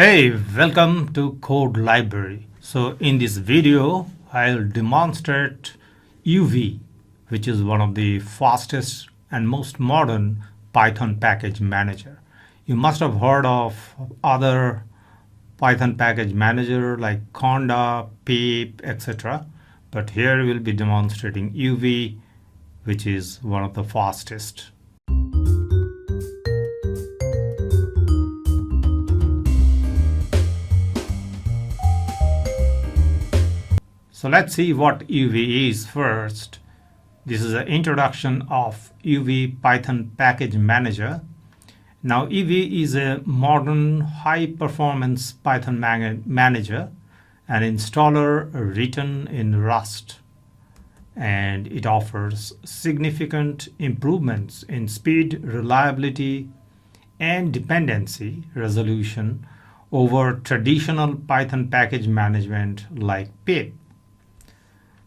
Hey, welcome to Code Library. So in this video, I'll demonstrate UV, which is one of the fastest and most modern Python package manager. You must have heard of other Python package manager like Conda, pip, etc. But here we'll be demonstrating UV, which is one of the fastest. So let's see what UV is first. This is an introduction of UV Python package manager. Now UV is a modern high-performance Python manager, an installer written in Rust, and it offers significant improvements in speed, reliability, and dependency resolution over traditional Python package management like pip.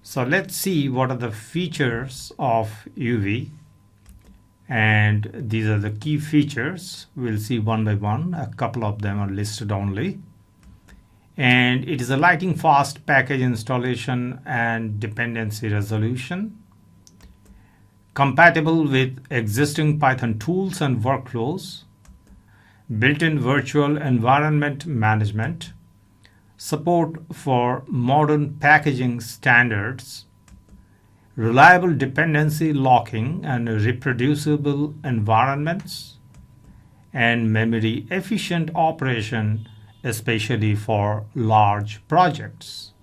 So let's see what are the features of UV, and these are the key features. We'll see one by one. A couple of them are listed only. And it is a lightning fast package installation and dependency resolution, compatible with existing Python tools and workflows, built-in virtual environment management, support for modern packaging standards, reliable dependency locking and reproducible environments, and memory efficient operation, especially for large projects.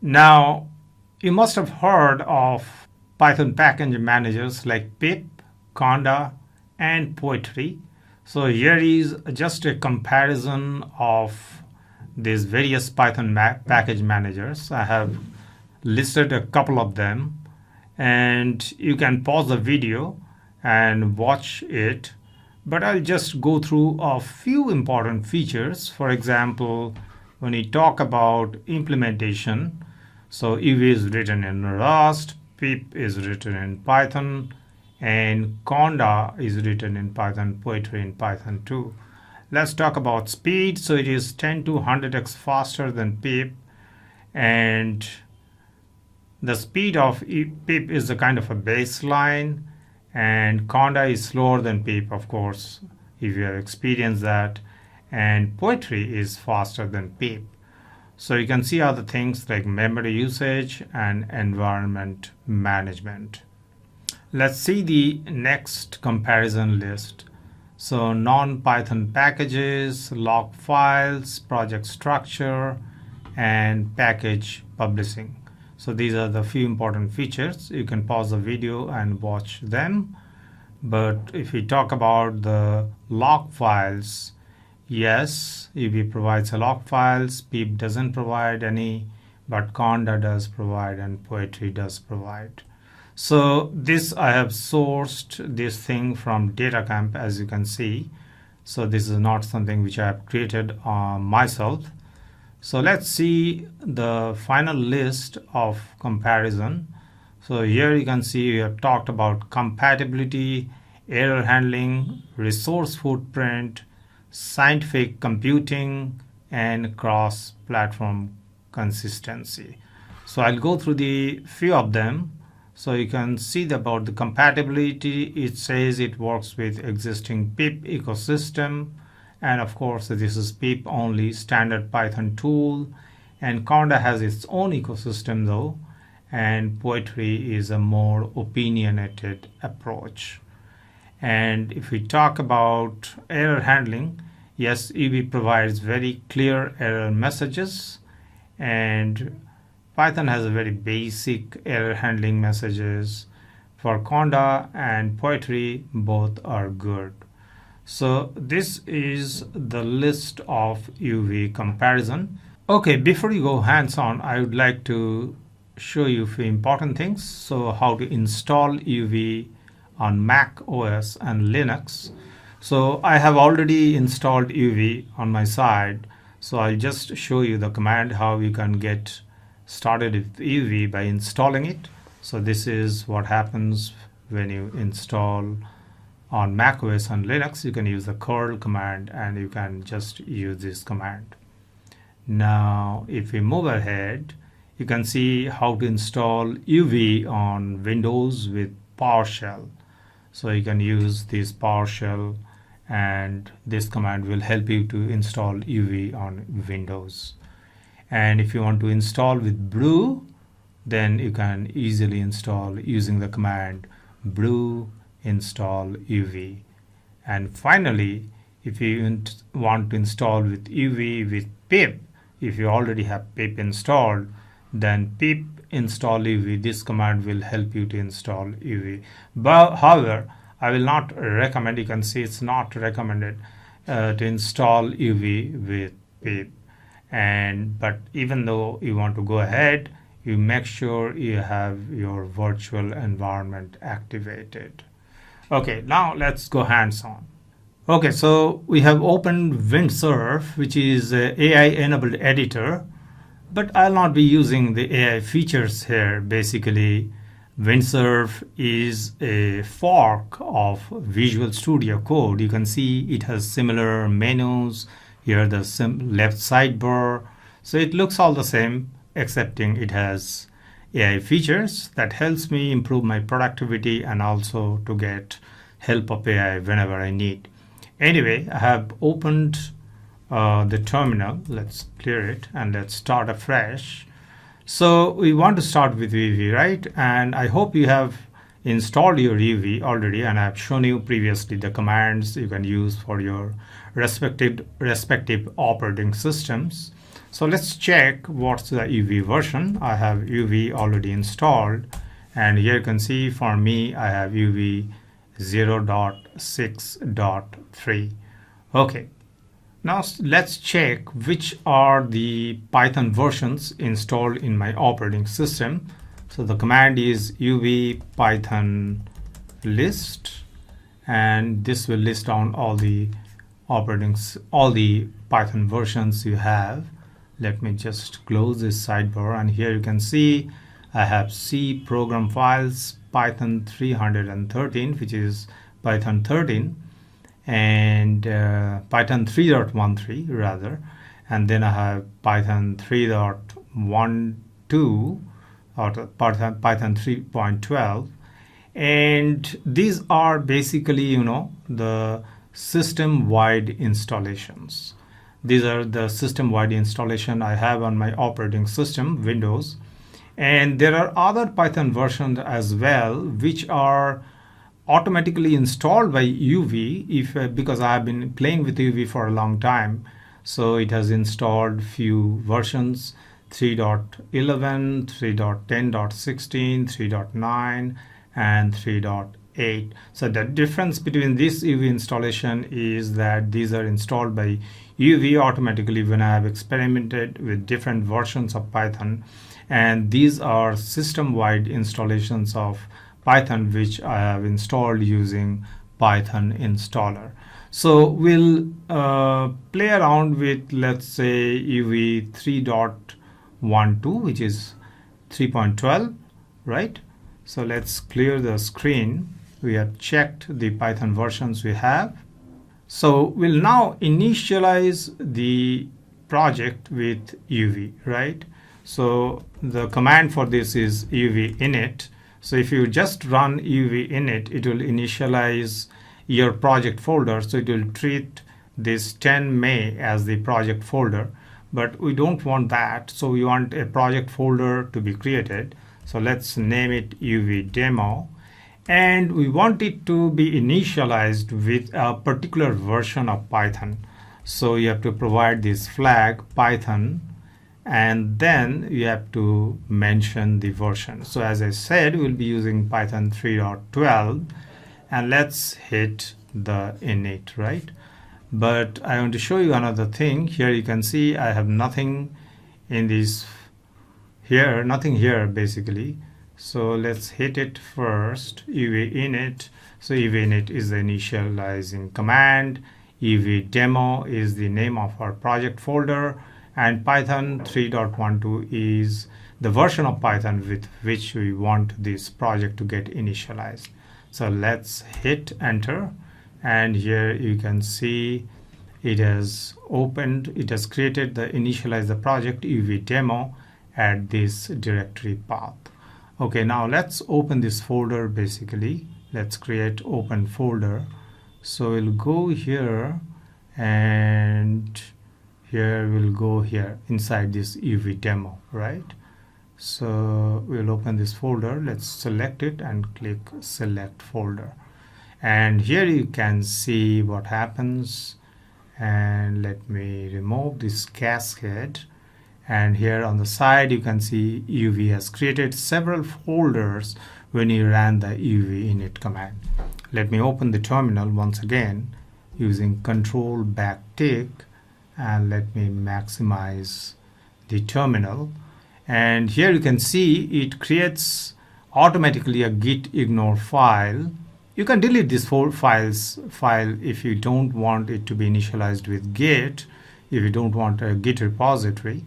Now, you must have heard of Python package managers like pip, Conda, and Poetry. So here is just a comparison of these various Python package managers. I have listed a couple of them, and you can pause the video and watch it, but I'll just go through a few important features. For example, when we talk about implementation, so UV is written in Rust, pip is written in Python, and Conda is written in Python, Poetry in Python too. Let's talk about speed. So it is 10 to 100x faster than pip, and the speed of pip is a kind of a baseline, and Conda is slower than pip, of course, if you have experienced that, and Poetry is faster than pip. So you can see other things like memory usage and environment management. Let's see the next comparison list. So non-Python packages, log files, project structure, and package publishing. So these are the few important features. You can pause the video and watch them. But if we talk about the log files, yes, UV provides a log files, pip doesn't provide any, but Conda does provide and Poetry does provide. So this, I have sourced this thing from DataCamp, as you can see. So this is not something which I have created myself. So let's see the final list of comparison. So here you can see we have talked about compatibility, error handling, resource footprint, scientific computing, and cross-platform consistency. So I'll go through the few of them. So you can see about the compatibility. It says it works with existing pip ecosystem, and of course this is pip only standard Python tool, and Conda has its own ecosystem though, and Poetry is a more opinionated approach. And if we talk about error handling, yes, UV provides very clear error messages, and Python has a very basic error handling messages. For Conda and Poetry, both are good. So this is the list of UV comparison. Okay, before you go hands-on, I would like to show you a few important things. So how to install UV on Mac OS and Linux. So I have already installed UV on my side. So I'll just show you the command how you can get started with UV by installing it. So this is what happens when you install on macOS and Linux, you can use the curl command and you can just use this command. Now, if we move ahead, you can see how to install UV on Windows with PowerShell. So you can use this PowerShell, and this command will help you to install UV on Windows. And if you want to install with brew, then you can easily install using the command brew install UV. And finally, if you want to install with UV with pip, if you already have pip installed, then pip install UV, this command will help you to install UV. But however, I will not recommend, you can see it's not recommended to install UV with pip. But even though you want to go ahead, you make sure you have your virtual environment activated. Okay, now let's go hands-on. Okay, so we have opened venv, which is an AI-enabled editor, but I'll not be using the AI features here. Basically, venv is a fork of Visual Studio Code. You can see it has similar menus. Here the left sidebar. So it looks all the same, excepting it has AI features that helps me improve my productivity and also to get help of AI whenever I need. Anyway, I have opened the terminal. Let's clear it and let's start afresh. So we want to start with UV, right? And I hope you have installed your UV already, and I've shown you previously the commands you can use for your respective operating systems. So let's check what's the UV version. I have UV already installed, and here you can see for me I have UV 0.6.3. Okay, now let's check which are the Python versions installed in my operating system. So the command is uv python list, and this will list down all the Python versions you have. Let me just close this sidebar, and here you can see I have C program files, Python 313, which is Python 13, and Python 3.13 rather, and then I have Python 3.12 or Python 3.12, and these are basically, the system-wide installations. These are the system-wide installation I have on my operating system, Windows. And there are other Python versions as well, which are automatically installed by UV because I have been playing with UV for a long time. So it has installed few versions, 3.11, 3.10.16, 3.9, and 3.8. So the difference between this UV installation is that these are installed by UV automatically when I have experimented with different versions of Python, and these are system-wide installations of Python which I have installed using Python installer. So we'll play around with, let's say, UV 3.12, which is 3.12, right? So let's clear the screen. We have checked the Python versions we have. So we'll now initialize the project with UV, right? So the command for this is UV init. So if you just run UV init, it will initialize your project folder. So it will treat this 10 May as the project folder, but we don't want that. So we want a project folder to be created. So let's name it UV demo, and we want it to be initialized with a particular version of Python. So you have to provide this flag Python, and then you have to mention the version. So as I said, we'll be using Python 3.12, and let's hit the init, right? But I want to show you another thing. Here you can see I have nothing in this here, nothing here basically. So let's hit it first, UV init. So UV init is the initializing command, UV demo is the name of our project folder, and Python 3.12 is the version of Python with which we want this project to get initialized. So let's hit enter, and here you can see it has opened, it has created the initialize the project UV demo at this directory path. Okay, now let's open this folder. Basically, let's create open folder. So we'll go here, and here we'll go here inside this UV demo, right? So we'll open this folder. Let's select it and click select folder, and here you can see what happens. And let me remove this cascade, and here on the side you can see UV has created several folders when you ran the UV init command. Let me open the terminal once again using control backtick, and let me maximize the terminal. And here you can see it creates automatically a git ignore file. You can delete this file if you don't want it to be initialized with git, if you don't want a git repository.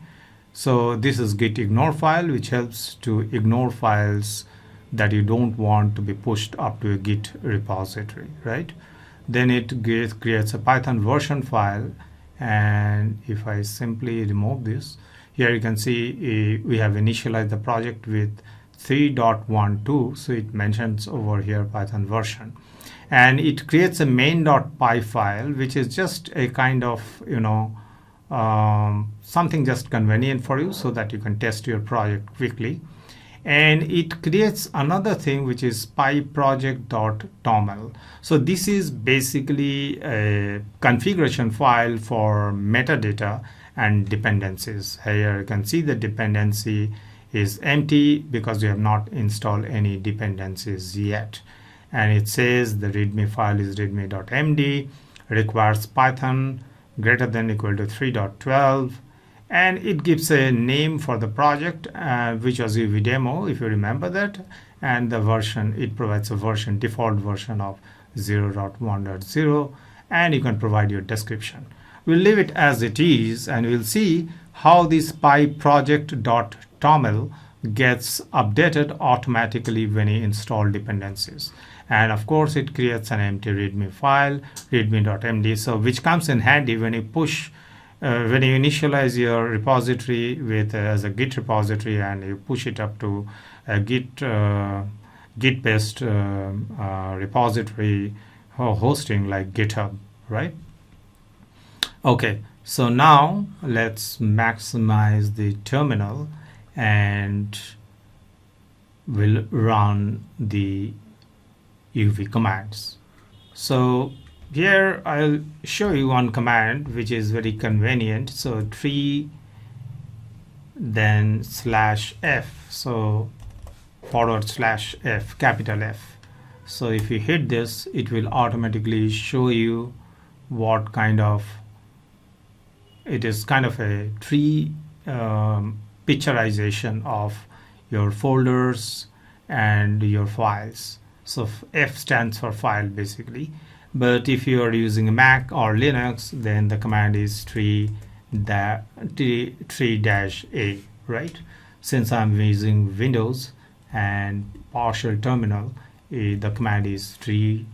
So this is git ignore file, which helps to ignore files that you don't want to be pushed up to a git repository, right? Then it creates a Python version file, and if I simply remove this, here you can see we have initialized the project with 3.12, so it mentions over here Python version, and it creates a main.py file, which is just a kind of something just convenient for you so that you can test your project quickly. And it creates another thing, which is pyproject.toml. So this is basically a configuration file for metadata and dependencies. Here you can see the dependency is empty because we have not installed any dependencies yet, and it says the readme file is readme.md, requires Python greater than equal to 3.12, and it gives a name for the project, which was UV demo, if you remember that, and the version, it provides a version, default version of 0.1.0, and you can provide your description. We'll leave it as it is, and we'll see how this pyproject.toml gets updated automatically when you install dependencies. And of course it creates an empty readme file, readme.md, so which comes in handy when you push when you initialize your repository with as a git repository, and you push it up to a git based repository hosting like GitHub, right? Okay, so now let's maximize the terminal and we'll run the UV commands. So here I'll show you one command which is very convenient. So tree then /f, so /f, capital F. So if you hit this, it will automatically show you what kind of, it is kind of a tree picturization of your folders and your files. So F stands for file basically, but if you are using a Mac or Linux, then the command is tree-a, right? Since I'm using Windows and partial terminal, the command is tree/f.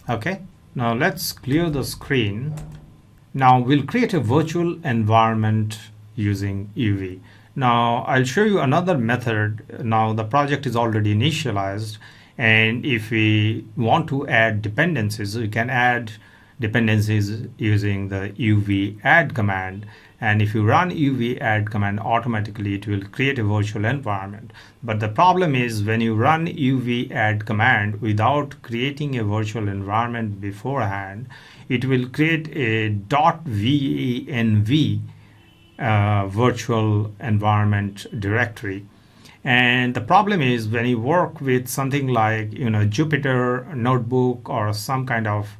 Okay, now let's clear the screen. Now we'll create a virtual environment using UV. Now I'll show you another method. Now the project is already initialized, and if we want to add dependencies, we can add dependencies using the UV add command. And if you run UV add command, automatically it will create a virtual environment. But the problem is when you run UV add command without creating a virtual environment beforehand, it will create a .venv virtual environment directory. And the problem is when you work with something like Jupyter Notebook or some kind of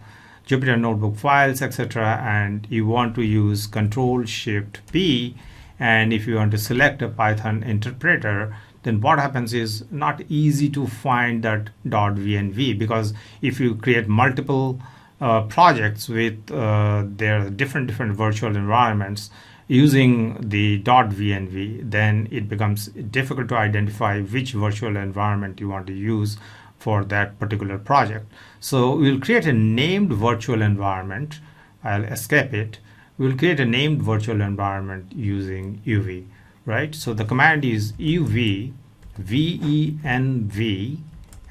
Jupyter Notebook files, etc., and you want to use Control-Shift-P, and if you want to select a Python interpreter, then what happens is not easy to find that .venv, because if you create multiple projects with their different virtual environments using the .venv, then it becomes difficult to identify which virtual environment you want to use for that particular project. So we'll create a named virtual environment. I'll escape it. We'll create a named virtual environment using uv, right? So the command is uv venv,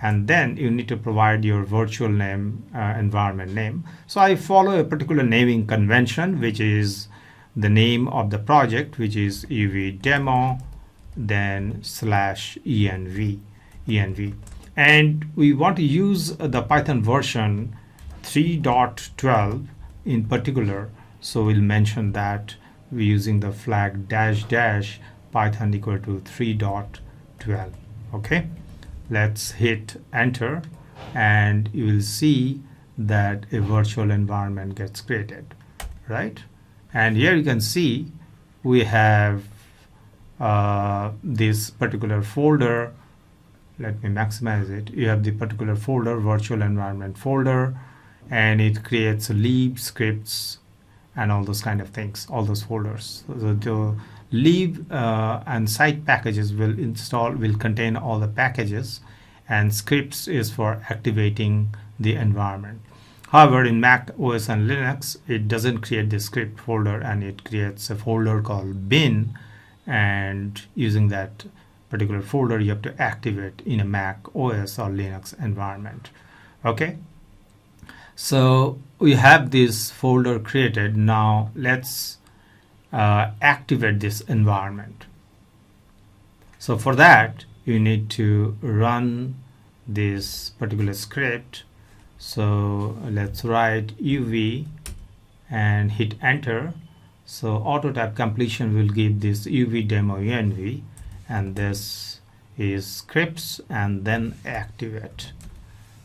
and then you need to provide your virtual name, environment name. So I follow a particular naming convention, which is the name of the project, which is uv demo, then /env, and we want to use the Python version 3.12 in particular. So we'll mention that we're using the flag -- Python equal to 3.12. Okay, let's hit enter, and you will see that a virtual environment gets created, right? And here you can see we have this particular folder. Let me maximize it. You have the particular folder, virtual environment folder, and it creates lib scripts and all those kind of things, all those folders. So the lib and site packages will contain all the packages, and scripts is for activating the environment. However, in Mac OS and Linux, it doesn't create the script folder, and it creates a folder called bin, and using that particular folder you have to activate in a Mac OS or Linux environment. Okay, so we have this folder created. Now let's activate this environment. So for that you need to run this particular script. So let's write uv and hit enter. So auto tab completion will give this uv demo env, and this is scripts, and then activate,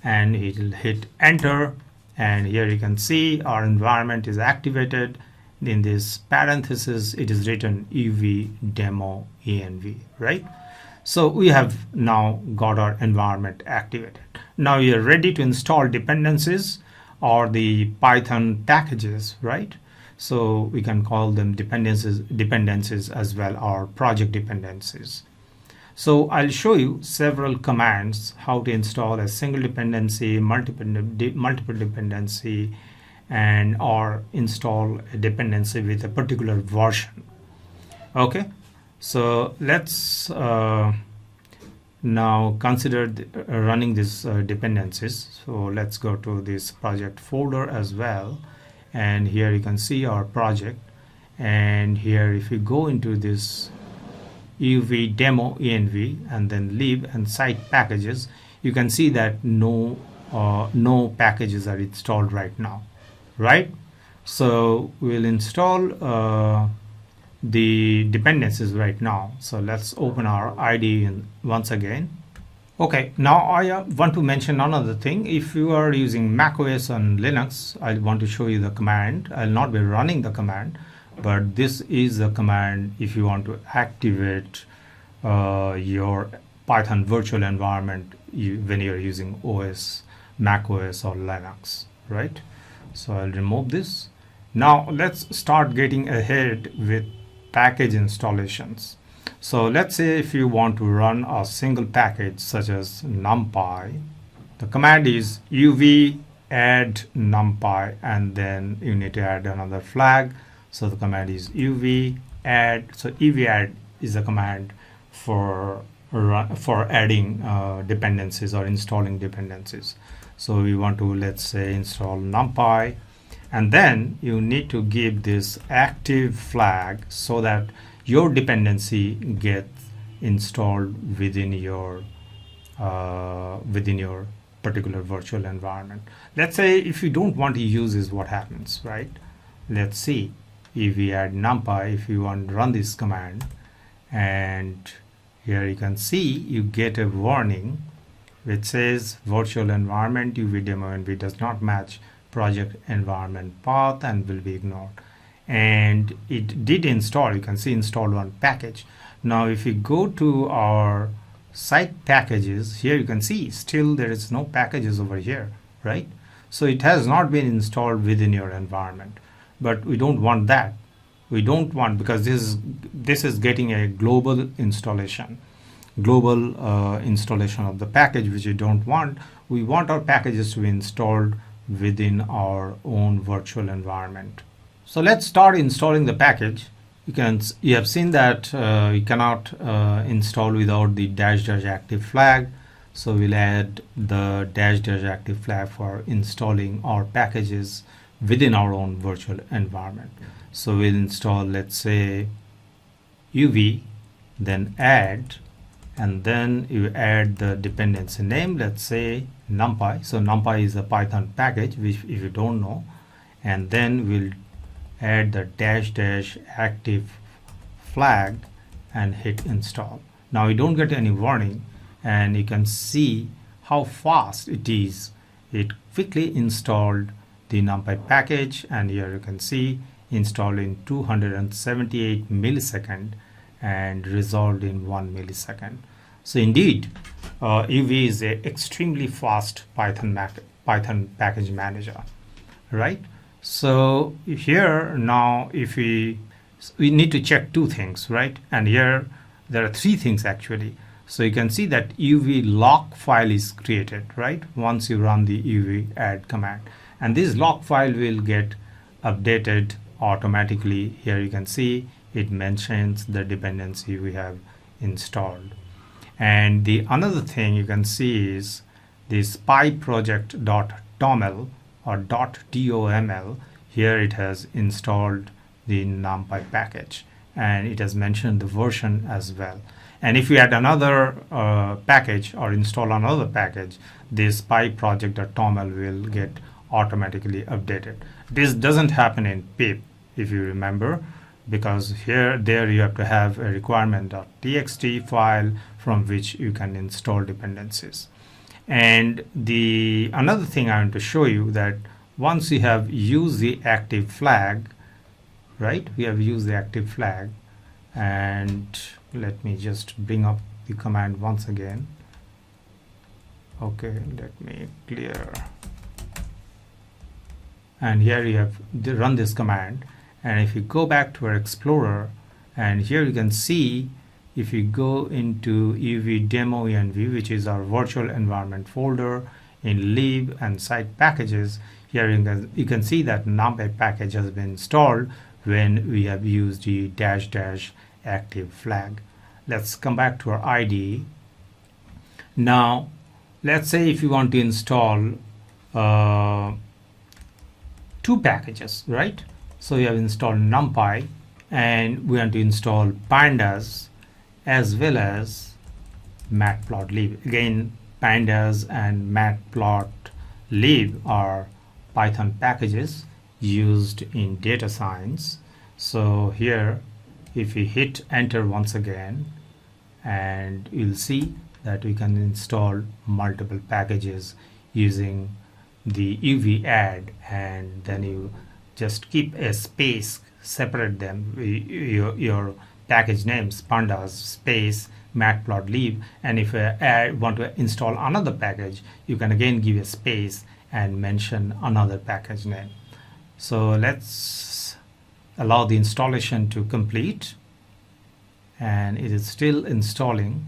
and it will hit enter, and here you can see our environment is activated. In this parenthesis it is written uv demo env, right? So we have now got our environment activated. Now we are ready to install dependencies or the Python packages, right? So we can call them dependencies as well, or project dependencies. So I'll show you several commands how to install a single dependency, multiple dependency, and or install a dependency with a particular version. Okay, so let's now consider running these dependencies. So let's go to this project folder as well, and here you can see our project, and here if you go into this uv demo env and then lib and site packages, you can see that no packages are installed right now, right? So we'll install the dependencies right now. So let's open our IDE once again. Okay, now I want to mention another thing. If you are using macOS and Linux, I want to show you the command. I'll not be running the command, but this is the command if you want to activate your Python virtual environment when you're using OS, Mac OS or Linux, right? So I'll remove this. Now let's start getting ahead with package installations. So let's say if you want to run a single package such as numpy, the command is uv add numpy, and then you need to add another flag. So the command is uv add. So uv add is a command for adding dependencies or installing dependencies. So we want to, let's say, install numpy, and then you need to give this active flag so that your dependency gets installed within your particular virtual environment. Let's say if you don't want to use this, what happens, right? Let's see if we add numpy, if you want to run this command, and here you can see you get a warning which says virtual environment uv demo env does not match project environment path and will be ignored. And it did install. You can see installed one package. Now if we go to our site packages, here you can see still there is no packages over here, right? So it has not been installed within your environment, but we don't want that. We don't want, because this is getting a global installation of the package, which we don't want. We want our packages to be installed within our own virtual environment. So let's start installing the package. You have seen that you cannot install without the -- active flag. So we'll add the -- active flag for installing our packages within our own virtual environment. So we'll install, let's say, uv, then add, and then you add the dependency name, let's say numpy. So numpy is a Python package, which if you don't know, and then we'll add the -- active flag and hit install. Now you don't get any warning, and you can see how fast it is. It quickly installed the numpy package, and here you can see installed in 278 milliseconds and resolved in 1 millisecond. So indeed, UV is an extremely fast Python package manager, right? So here now, if we need to check two things, right? And here there are three things actually. So you can see that UV lock file is created, right? Once you run the UV add command, and this lock file will get updated automatically. Here you can see it mentions the dependency we have installed. And the another thing you can see is this pyproject.toml or .toml. Here it has installed the numpy package, and it has mentioned the version as well. And if you add another package or install another package, this pyproject.toml will get automatically updated. This doesn't happen in pip, if you remember, because there you have to have a requirement.txt file from which you can install dependencies. And the another thing I want to show you, that once you have used the active flag, right? We have used the active flag, and let me just bring up the command once again. Okay, let me clear. And here you have run this command, and if you go back to our Explorer, and here you can see, if you go into uv demo env, which is our virtual environment folder in lib and site packages, here you can see that numpy package has been installed when we have used the -- active flag. Let's come back to our IDE. Now let's say if you want to install two packages, right? So we have installed numpy, and we want to install pandas as well as matplotlib. Again, pandas and matplotlib are Python packages used in data science. So here, if we hit enter once again, and you'll see that we can install multiple packages using the uv add, and then you just keep a space, separate them, your package names, pandas space matplotlib, and if you want to install another package, you can again give a space and mention another package name. So let's allow the installation to complete, and it is still installing.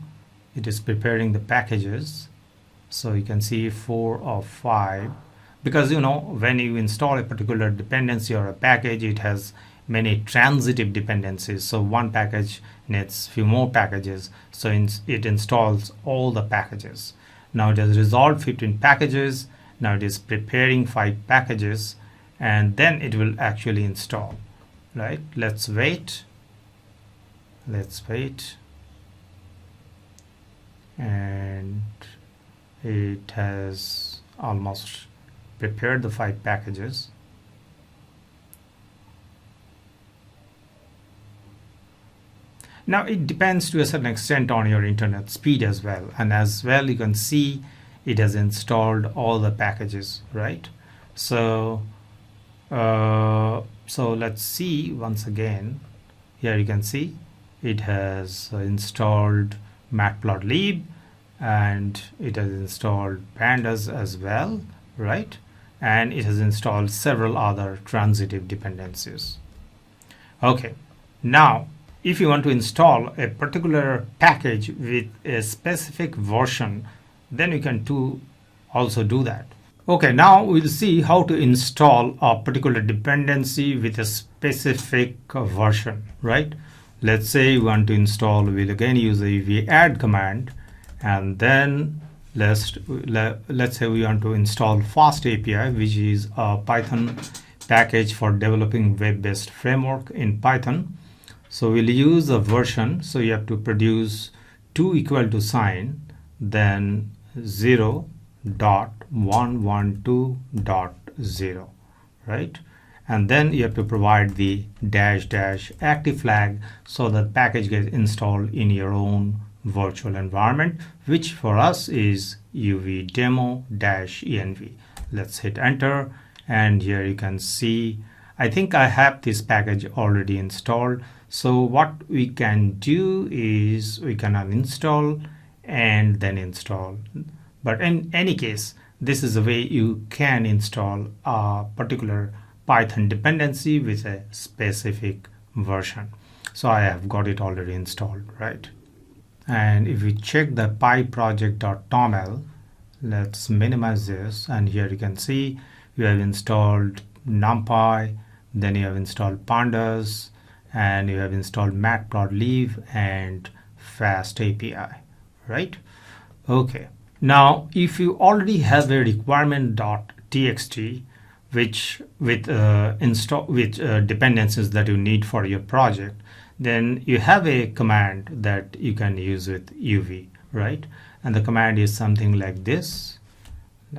It is preparing the packages. So you can see 4 of 5, because when you install a particular dependency or a package, it has many transitive dependencies. So one package needs few more packages, so it installs all the packages. Now it has resolved 15 packages. Now it is preparing 5 packages, and then it will actually install, right? Let's wait, and it has almost prepared the 5 packages. Now it depends to a certain extent on your internet speed as well, and as well you can see it has installed all the packages, right? So let's see once again. Here you can see it has installed matplotlib, and it has installed pandas as well, right? and it has installed several other transitive dependencies. Okay, now if you want to install a particular package with a specific version, then you can also do that. Okay, now we'll see how to install a particular dependency with a specific version, right? Let's say you want to install, we'll again use the uv add command, and then let's say we want to install fast API, which is a Python package for developing web-based framework in Python. So we'll use a version, so you have to produce 2 equal to sign, then 0.112.0, right? And then you have to provide the -- active flag so that package gets installed in your own virtual environment, which for us is uv demo-env. Let's hit enter, and here you can see I think I have this package already installed. So what we can do is we can uninstall and then install. But in any case, this is the way you can install a particular Python dependency with a specific version. So I have got it already installed, right? And if we check the pyproject.toml, let's minimize this, and here you can see you have installed NumPy, then you have installed pandas, and you have installed matplotlib and fast API, right? Okay, now if you already have a requirement.txt which with dependencies that you need for your project, then you have a command that you can use with uv, right? And the command is something like this.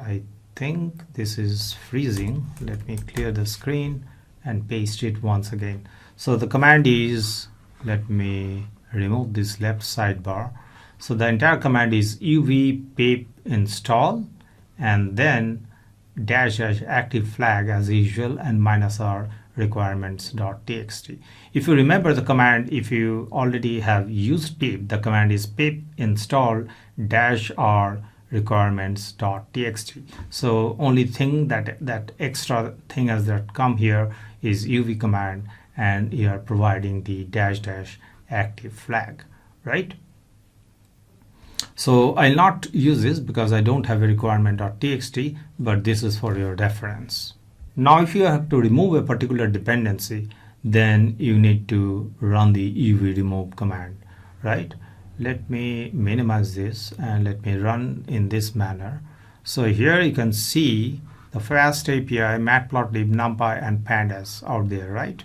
I think this is freezing. Let me clear the screen and paste it once again. So the command is, let me remove this left sidebar. So the entire command is uv pip install and then -- active flag as usual and -r requirements.txt. If you remember the command, if you already have used pip, the command is pip install -r requirements.txt. So only thing that extra thing has that come here is uv command, and you are providing the -- active flag, right? So I'll not use this because I don't have a requirement.txt, but this is for your reference. Now if you have to remove a particular dependency, then you need to run the uv remove command, right? Let me minimize this and let me run in this manner. So here you can see the fast API, matplotlib, NumPy and pandas out there, right?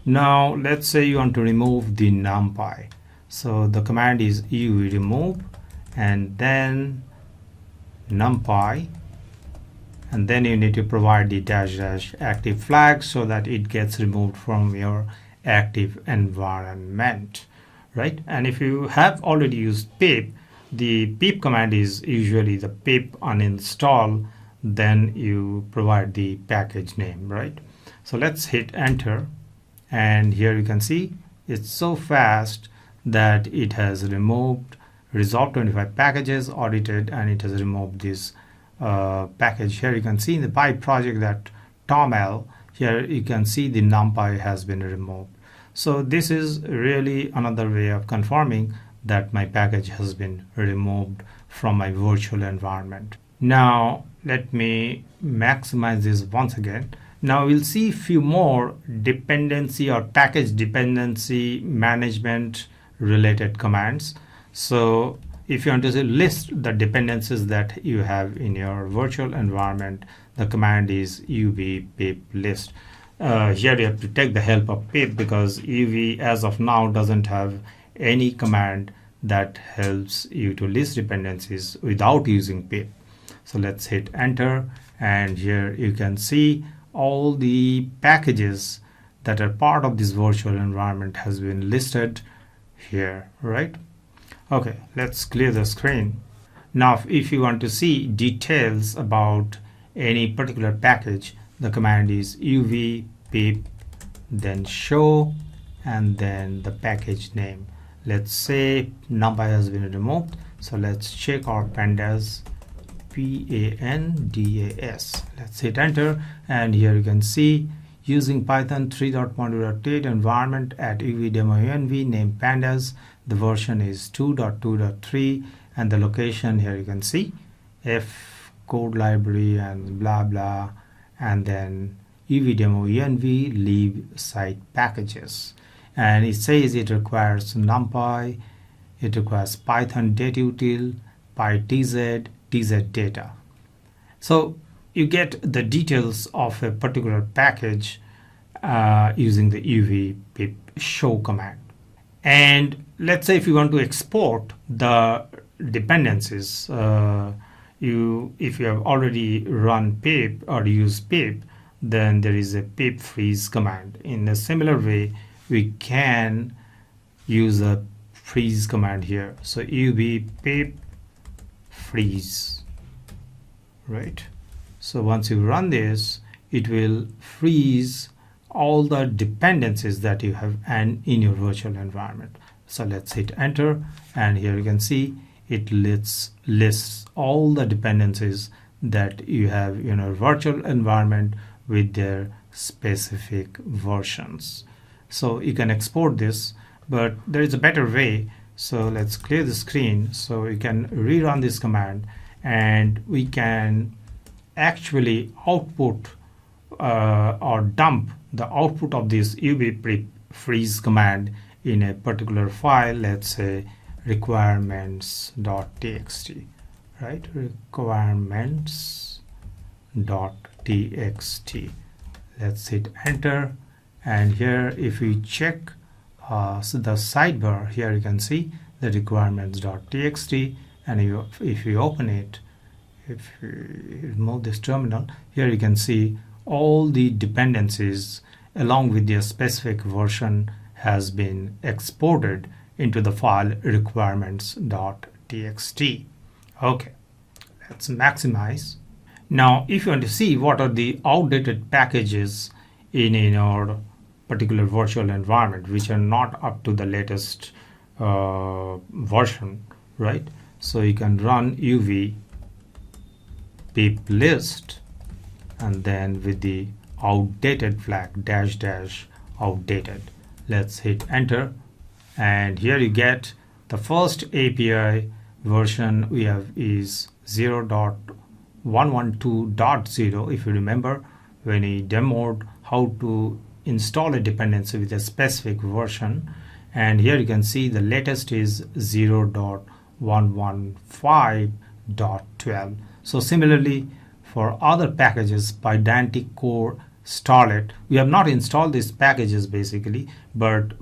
Now let's say you want to remove the NumPy. So the command is uv remove and then NumPy, and then you need to provide the -- active flag so that it gets removed from your active environment, right? And if you have already used pip, the pip command is usually the pip uninstall, then you provide the package name, right? So let's hit enter, and here you can see it's so fast that it has removed resolved 25 packages, audited, and it has removed this package. Here you can see in the Py project that toml, here you can see the NumPy has been removed. So this is really another way of confirming that my package has been removed from my virtual environment. Now let me maximize this once again. Now we'll see a few more dependency or package dependency management related commands. So if you want to list the dependencies that you have in your virtual environment, the command is uv pip list. Here you have to take the help of pip because uv as of now doesn't have any command that helps you to list dependencies without using pip. So let's hit enter, and here you can see all the packages that are part of this virtual environment has been listed here, right? Okay, let's clear the screen. Now if you want to see details about any particular package, the command is uv pip then show and then the package name. Let's say NumPy has been removed, so let's check our pandas pandas. Let's hit enter, and here you can see using Python 3.1.8 environment at uvdemoenv name pandas. The version is 2.2.3 and the location here you can see F code library and blah blah, and then uvdemoenv leave site packages, and it says it requires numpy, it requires python datautil, pytz, tz data. So you get the details of a particular package using the uv pip show command. And let's say if you want to export the dependencies, if you have already run pip or used pip, then there is a pip freeze command. In a similar way, we can use a freeze command here. So uv pip freeze, right? So once you run this, it will freeze all the dependencies that you have and in your virtual environment. So let's hit enter, and here you can see it lists all the dependencies that you have in your virtual environment with their specific versions. So you can export this, but there is a better way. So let's clear the screen so we can rerun this command, and we can actually output or dump the output of this uv pip freeze command in a particular file. Let's say requirements.txt, right? Requirements.txt. Let's hit enter, and here if we check so the sidebar, here you can see the requirements.txt, and if you open it, if you remove this terminal, here you can see all the dependencies along with their specific version has been exported into the file requirements.txt. Okay, let's maximize. Now if you want to see what are the outdated packages in our particular virtual environment which are not up to the latest version, right? So you can run uv pip list, and then with the outdated flag -- outdated. Let's hit enter, and here you get the first API version we have is 0.112.0. if you remember when we demoed how to install a dependency with a specific version, and here you can see the latest is 0.115.12. So similarly for other packages, Pydantic Core, Starlet, we have not installed these packages basically, but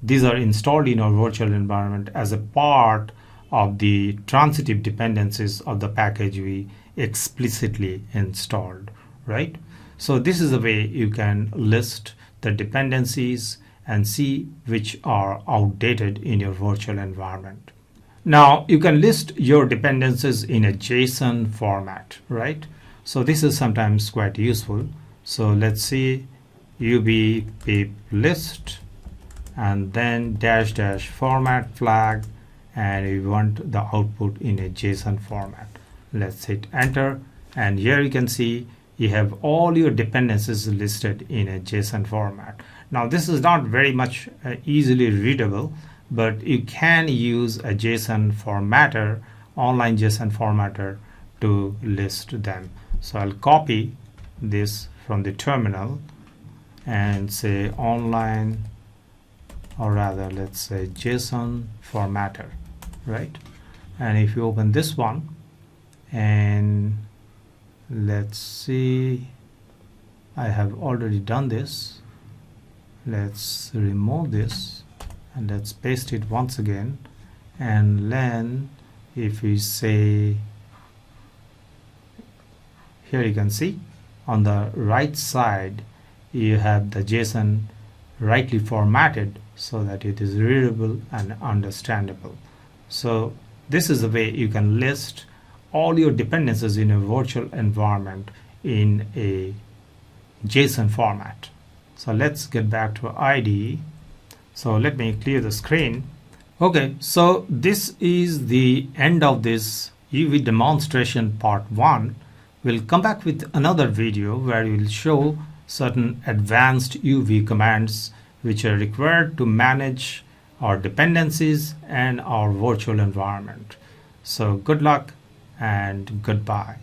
these are installed in our virtual environment as a part of the transitive dependencies of the package we explicitly installed, right? So this is the way you can list the dependencies and see which are outdated in your virtual environment. Now you can list your dependencies in a JSON format, right? So this is sometimes quite useful. So let's see uv pip list and then -- format flag, and we want the output in a JSON format. Let's hit enter, and here you can see you have all your dependencies listed in a JSON format. Now this is not very much easily readable, but you can use a JSON formatter, online JSON formatter, to list them. So I'll copy this from the terminal and say online, or rather let's say JSON formatter, right? And if you open this one, and let's see, I have already done this. Let's remove this and let's paste it once again, and then if we say, here you can see on the right side you have the JSON rightly formatted so that it is readable and understandable. So this is the way you can list all your dependencies in a virtual environment in a JSON format. So let's get back to IDE. So let me clear the screen. Okay, so this is the end of this UV demonstration part 1. We'll come back with another video where we'll show certain advanced UV commands which are required to manage our dependencies and our virtual environment. So good luck and goodbye.